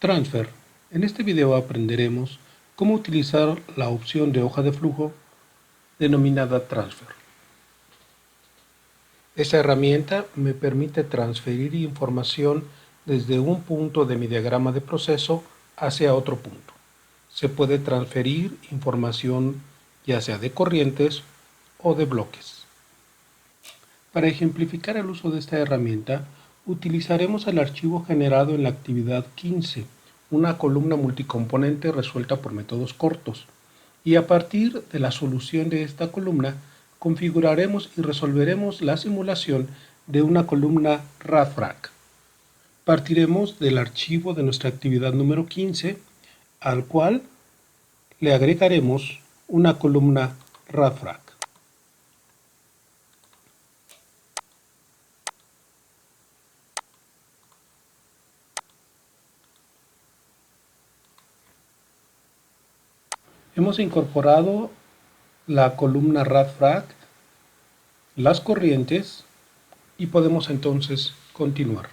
Transfer. En este video aprenderemos cómo utilizar la opción de hoja de flujo denominada Transfer. Esta herramienta me permite transferir información desde un punto de mi diagrama de proceso hacia otro punto. Se puede transferir información ya sea de corrientes o de bloques. Para ejemplificar el uso de esta herramienta, utilizaremos el archivo generado en la actividad 15, una columna multicomponente resuelta por métodos cortos, y a partir de la solución de esta columna, configuraremos y resolveremos la simulación de una columna RADFRAC. Partiremos del archivo de nuestra actividad número 15, al cual le agregaremos una columna RADFRAC. Hemos incorporado la columna RADFRAC, las corrientes, y podemos entonces continuar.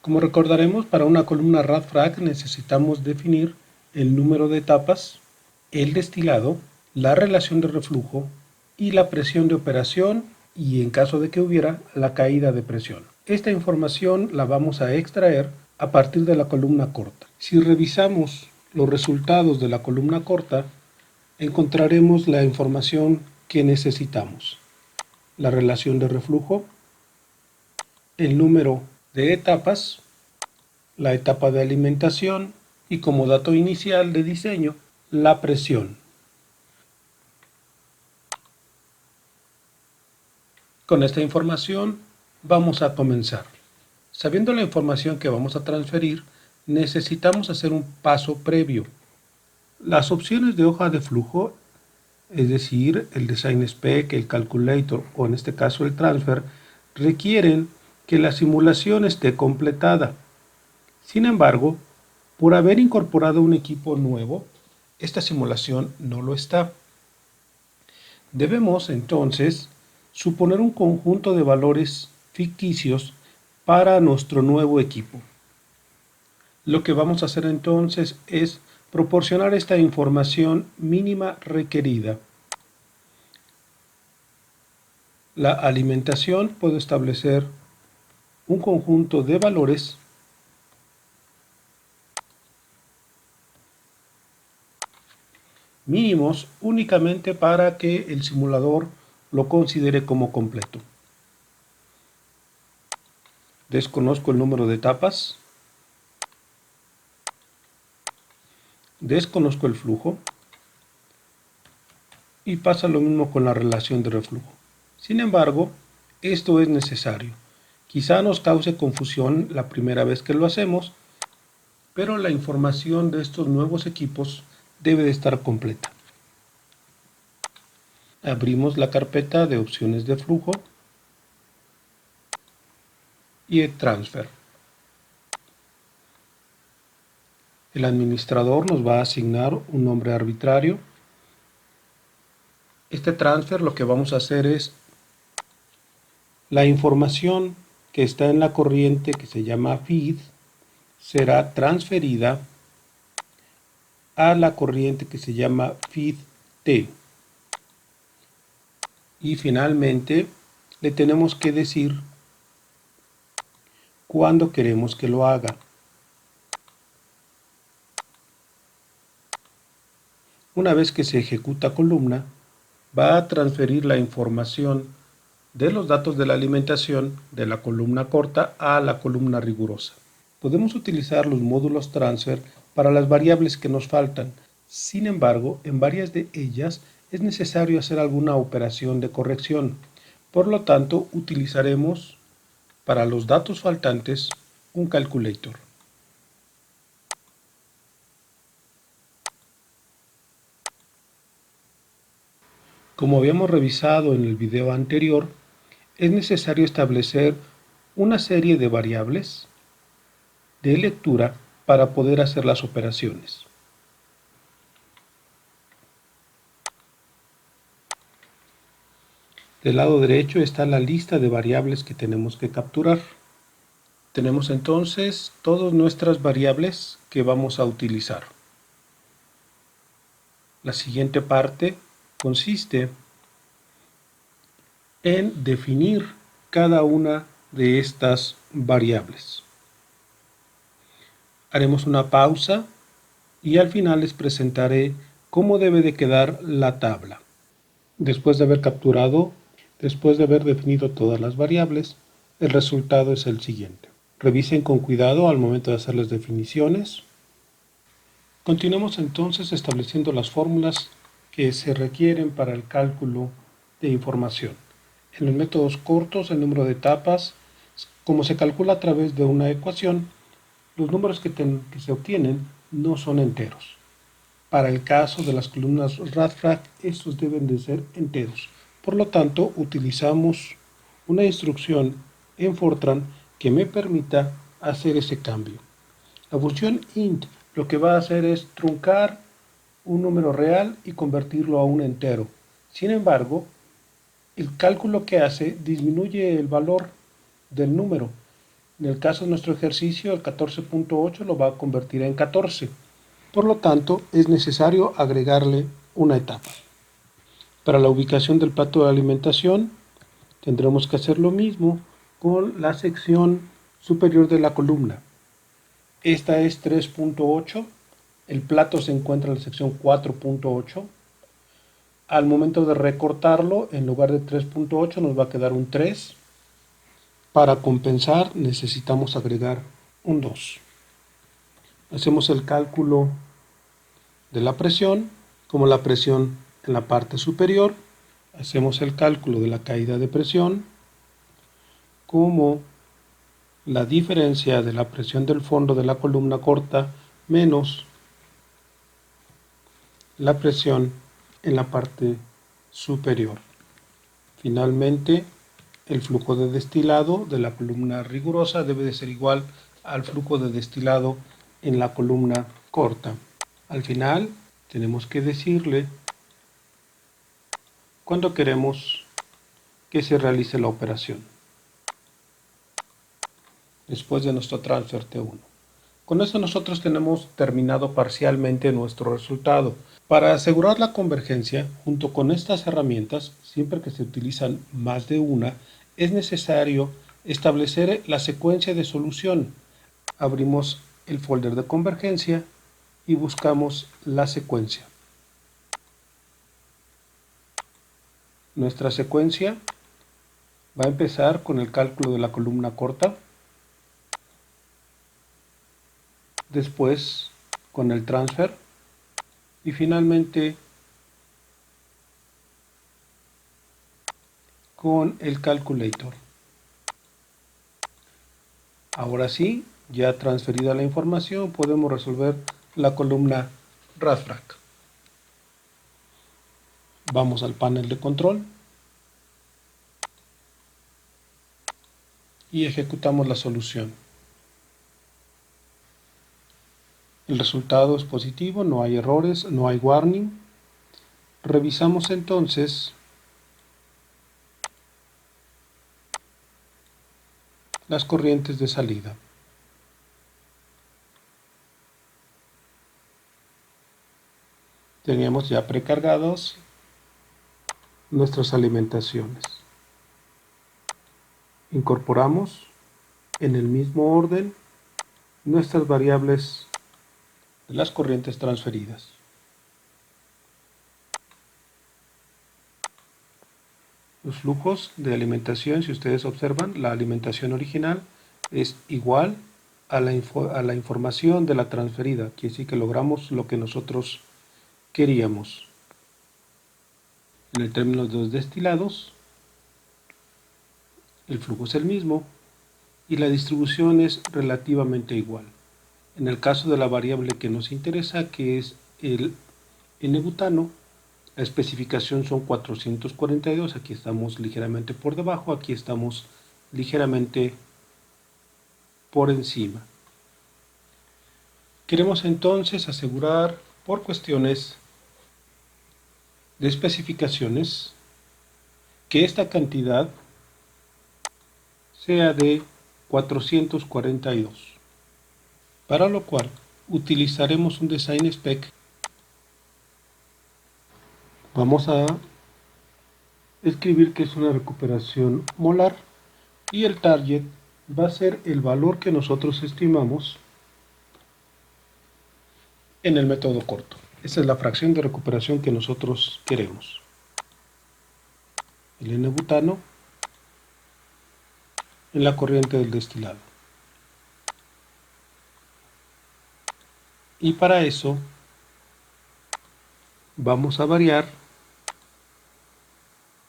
Como recordaremos, para una columna RADFRAC necesitamos definir el número de etapas, el destilado, la relación de reflujo y la presión de operación y, en caso de que hubiera, la caída de presión. Esta información la vamos a extraer a partir de la columna corta. Si revisamos los resultados de la columna corta, encontraremos la información que necesitamos: la relación de reflujo, el número de etapas, la etapa de alimentación y, como dato inicial de diseño, la presión. Con esta información vamos a comenzar. Sabiendo la información que vamos a transferir, necesitamos hacer un paso previo. Las opciones de hoja de flujo, es decir, el Design Spec, el Calculator o en este caso el Transfer, requieren que la simulación esté completada. Sin embargo, por haber incorporado un equipo nuevo, esta simulación no lo está. Debemos entonces suponer un conjunto de valores ficticios para nuestro nuevo equipo. Lo que vamos a hacer entonces es proporcionar esta información mínima requerida. La alimentación puede establecer un conjunto de valores mínimos únicamente para que el simulador lo considere como completo. Desconozco el número de etapas. Desconozco el flujo. Y pasa lo mismo con la relación de reflujo. Sin embargo, esto es necesario. Quizá nos cause confusión la primera vez que lo hacemos, pero la información de estos nuevos equipos debe de estar completa. Abrimos la carpeta de opciones de flujo y el Transfer. El administrador nos va a asignar un nombre arbitrario. Este transfer lo que vamos a hacer es la información que está en la corriente que se llama feed será transferida a la corriente que se llama feed T. Y finalmente le tenemos que decir cuándo queremos que lo haga. Una vez que se ejecuta columna, va a transferir la información de los datos de la alimentación de la columna corta a la columna rigurosa. Podemos utilizar los módulos transfer para las variables que nos faltan. Sin embargo, en varias de ellas es necesario hacer alguna operación de corrección. Por lo tanto, utilizaremos para los datos faltantes un calculator. Como habíamos revisado en el video anterior, es necesario establecer una serie de variables de lectura para poder hacer las operaciones. Del lado derecho está la lista de variables que tenemos que capturar. Tenemos entonces todas nuestras variables que vamos a utilizar. La siguiente parte consiste en definir cada una de estas variables. Haremos una pausa y al final les presentaré cómo debe de quedar la tabla. Después de haber definido todas las variables, el resultado es el siguiente. Revisen con cuidado al momento de hacer las definiciones. Continuamos entonces estableciendo las fórmulas que se requieren para el cálculo de información. En los métodos cortos, el número de etapas, como se calcula a través de una ecuación, los números que se obtienen no son enteros. Para el caso de las columnas RADFRAC, estos deben de ser enteros. Por lo tanto, utilizamos una instrucción en Fortran que me permita hacer ese cambio. La función int lo que va a hacer es truncar un número real y convertirlo a un entero. Sin embargo, el cálculo que hace disminuye el valor del número. En el caso de nuestro ejercicio, el 14.8 lo va a convertir en 14. Por lo tanto, es necesario agregarle una etapa. Para la ubicación del plato de alimentación, tendremos que hacer lo mismo con la sección superior de la columna. Esta es 3.8, el plato se encuentra en la sección 4.8. Al momento de recortarlo, en lugar de 3.8 nos va a quedar un 3. Para compensar necesitamos agregar un 2. Hacemos el cálculo de la presión, como la presión en la parte superior. Hacemos el cálculo de la caída de presión, como la diferencia de la presión del fondo de la columna corta menos la presión en la parte superior. Finalmente, el flujo de destilado de la columna rigurosa debe de ser igual al flujo de destilado en la columna corta. Al final, tenemos que decirle cuándo queremos que se realice la operación, después de nuestro transfer T1. Con esto nosotros tenemos terminado parcialmente nuestro resultado. Para asegurar la convergencia, junto con estas herramientas, siempre que se utilizan más de una, es necesario establecer la secuencia de solución. Abrimos el folder de convergencia y buscamos la secuencia. Nuestra secuencia va a empezar con el cálculo de la columna corta, después con el transfer y finalmente con el calculator. Ahora sí, ya transferida la información, podemos resolver la columna RADFRAC. Vamos al panel de control y ejecutamos la solución. El resultado es positivo, no hay errores, no hay warning. Revisamos entonces las corrientes de salida. Teníamos ya precargados nuestras alimentaciones. Incorporamos en el mismo orden nuestras variables de las corrientes transferidas. Los flujos de alimentación, si ustedes observan, la alimentación original es igual a la información de la transferida. Quiere decir que logramos lo que nosotros queríamos. En el término de los destilados, el flujo es el mismo y la distribución es relativamente igual. En el caso de la variable que nos interesa, que es el N-butano, la especificación son 442, aquí estamos ligeramente por debajo, aquí estamos ligeramente por encima. Queremos entonces asegurar, por cuestiones de especificaciones, que esta cantidad sea de 442, para lo cual utilizaremos un design spec. Vamos a escribir que es una recuperación molar y el target va a ser el valor que nosotros estimamos en el método corto. Esa es la fracción de recuperación que nosotros queremos. El N-butano en la corriente del destilado. Y para eso vamos a variar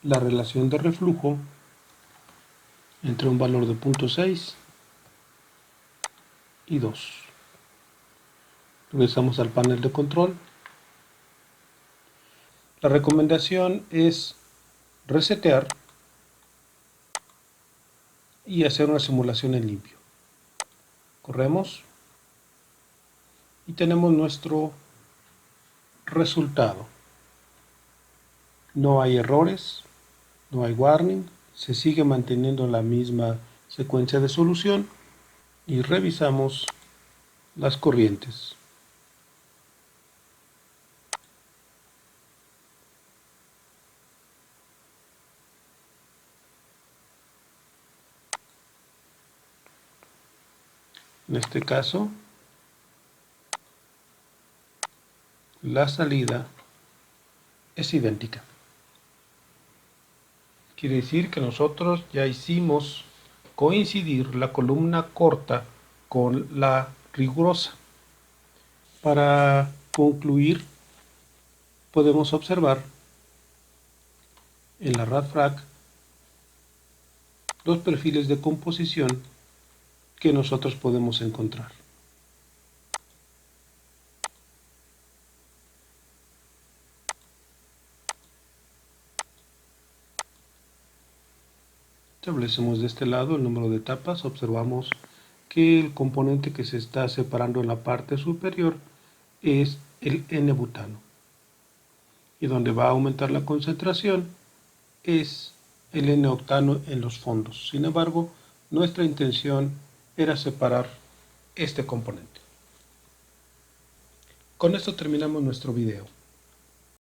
la relación de reflujo entre un valor de 0.6 y 2. Regresamos al panel de control. La recomendación es resetear y hacer una simulación en limpio. Corremos y tenemos nuestro resultado. No hay errores, no hay warning, se sigue manteniendo la misma secuencia de solución y revisamos las corrientes. En este caso, la salida es idéntica. Quiere decir que nosotros ya hicimos coincidir la columna corta con la rigurosa. Para concluir, podemos observar en la RadFrag los perfiles de composición que nosotros podemos encontrar. Establecemos de este lado el número de etapas. Observamos que el componente que se está separando en la parte superior es el N-butano. Y donde va a aumentar la concentración es el N-octano en los fondos. Sin embargo, nuestra intención era separar este componente. Con esto terminamos nuestro video.